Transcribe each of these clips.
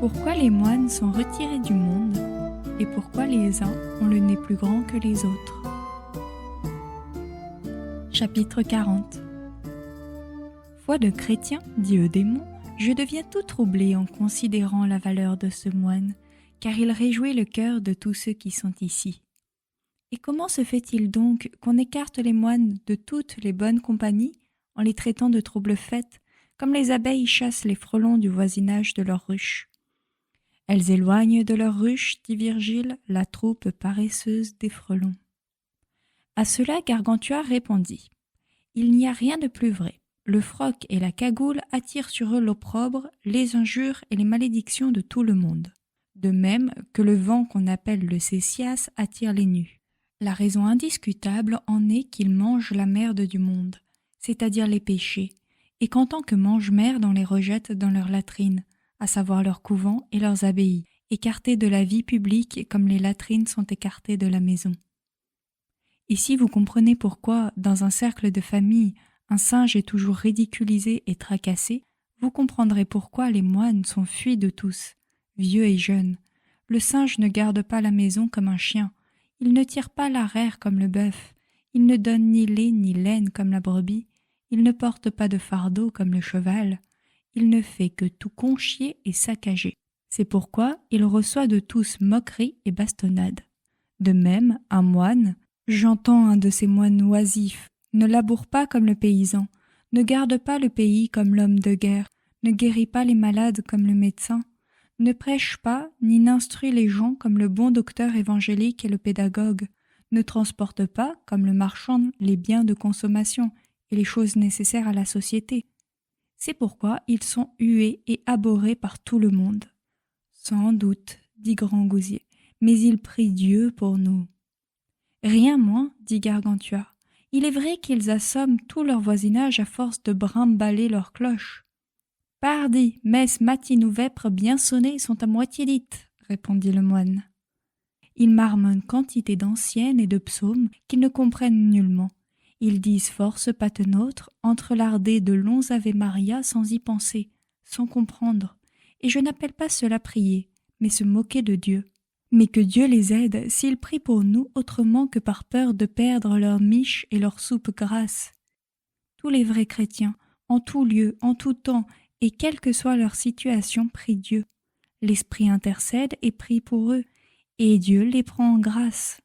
Pourquoi les moines sont retirés du monde et pourquoi les uns ont le nez plus grand que les autres. Chapitre 40. Foi de chrétien, dit Eudémon, je deviens tout troublé en considérant la valeur de ce moine, car il réjouit le cœur de tous ceux qui sont ici. Et comment se fait-il donc qu'on écarte les moines de toutes les bonnes compagnies en les traitant de troubles fêtes, comme les abeilles chassent les frelons du voisinage de leurs ruches? Elles éloignent de leurs ruches, dit Virgile, la troupe paresseuse des frelons. À cela Gargantua répondit : il n'y a rien de plus vrai. Le froc et la cagoule attirent sur eux l'opprobre, les injures et les malédictions de tout le monde. De même que le vent qu'on appelle le césias attire les nus. La raison indiscutable en est qu'ils mangent la merde du monde, c'est-à-dire les péchés, et qu'en tant que mange-merde on les rejette dans leurs latrines, à savoir leurs couvents et leurs abbayes, écartés de la vie publique comme les latrines sont écartées de la maison. Ici vous comprenez pourquoi, dans un cercle de famille, un singe est toujours ridiculisé et tracassé, vous comprendrez pourquoi les moines sont fuis de tous, vieux et jeunes. Le singe ne garde pas la maison comme un chien, il ne tire pas l'arrière comme le bœuf, il ne donne ni lait ni laine comme la brebis, il ne porte pas de fardeau comme le cheval, il ne fait que tout conchier et saccager. C'est pourquoi il reçoit de tous moqueries et bastonnades. De même, un moine, j'entends un de ces moines oisifs, ne laboure pas comme le paysan, ne garde pas le pays comme l'homme de guerre, ne guérit pas les malades comme le médecin, ne prêche pas ni n'instruit les gens comme le bon docteur évangélique et le pédagogue, ne transporte pas, comme le marchand, les biens de consommation et les choses nécessaires à la société. C'est pourquoi ils sont hués et abhorrés par tout le monde. Sans doute, dit Grand Gousier, mais ils prient Dieu pour nous. Rien moins, dit Gargantua. Il est vrai qu'ils assomment tout leur voisinage à force de brimballer leurs cloches. Pardi, messe, matine ou vêpres bien sonnées sont à moitié dites, répondit le moine. Ils marmonnent quantité d'anciennes et de psaumes qu'ils ne comprennent nullement. Ils disent force patenôtres, entrelardés de longs Ave Maria sans y penser, sans comprendre. Et je n'appelle pas cela prier, mais se moquer de Dieu. Mais que Dieu les aide s'ils prient pour nous autrement que par peur de perdre leur miche et leur soupe grasse. Tous les vrais chrétiens, en tout lieu, en tout temps, et quelle que soit leur situation, prient Dieu. L'Esprit intercède et prie pour eux, et Dieu les prend en grâce.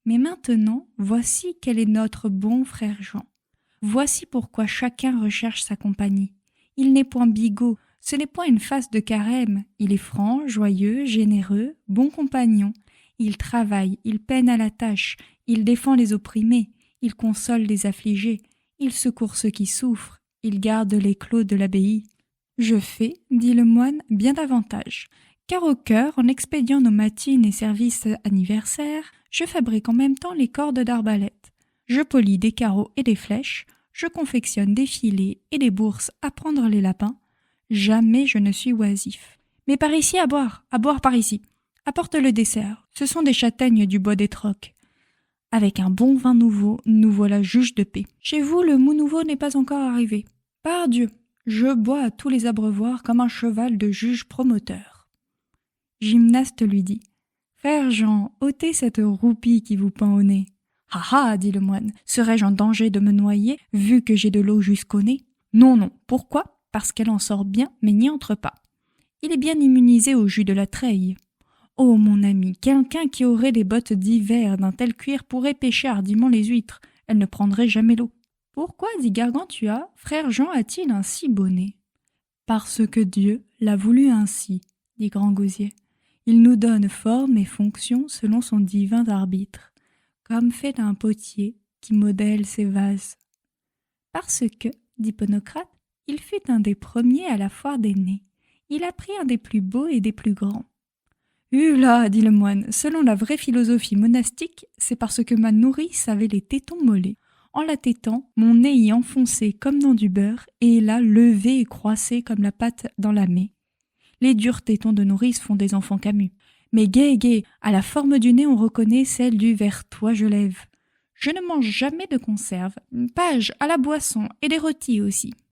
Mais maintenant, voici quel est notre bon frère Jean. Voici pourquoi chacun recherche sa compagnie. Il n'est point bigot, ce n'est point une face de carême. Il est franc, joyeux, généreux, bon compagnon. Il travaille, il peine à la tâche, il défend les opprimés, il console les affligés, il secourt ceux qui souffrent, il garde les clos de l'abbaye. Je fais, dit le moine, bien davantage, car au cœur, en expédiant nos matines et services anniversaires, je fabrique en même temps les cordes d'arbalète. Je polis des carreaux et des flèches, je confectionne des filets et des bourses à prendre les lapins. Jamais je ne suis oisif. Mais par ici à boire par ici. Apporte le dessert, ce sont des châtaignes du bois des trocs. Avec un bon vin nouveau, nous voilà juges de paix. Chez vous, le mou nouveau n'est pas encore arrivé. Pardieu, je bois à tous les abreuvoirs comme un cheval de juge promoteur. Gymnaste lui dit : Frère Jean, ôtez cette roupie qui vous pend au nez. Ah ah, dit le moine, serais-je en danger de me noyer, vu que j'ai de l'eau jusqu'au nez ? Non, non, pourquoi ? Parce qu'elle en sort bien, mais n'y entre pas. Il est bien immunisé au jus de la treille. Oh, mon ami, quelqu'un qui aurait des bottes d'hiver d'un tel cuir pourrait pêcher hardiment les huîtres. Elle ne prendrait jamais l'eau. Pourquoi, dit Gargantua, frère Jean a-t-il un si beau nez ? Parce que Dieu l'a voulu ainsi, dit Grand Gousier. Il nous donne forme et fonction selon son divin arbitre, comme fait un potier qui modèle ses vases. Parce que, dit Ponocrate, il fut un des premiers à la foire des nez. Il a pris un des plus beaux et des plus grands. Là, dit le moine, selon la vraie philosophie monastique, c'est parce que ma nourrice avait les tétons mollets. En la tétant, mon nez y enfoncé comme dans du beurre, et là levé et croissé comme la pâte dans la mée. Les durs tétons de nourrice font des enfants camus. Mais gai, à la forme du nez on reconnaît celle du vers toi je lève. Je ne mange jamais de conserve, page à la boisson et des rôtis aussi.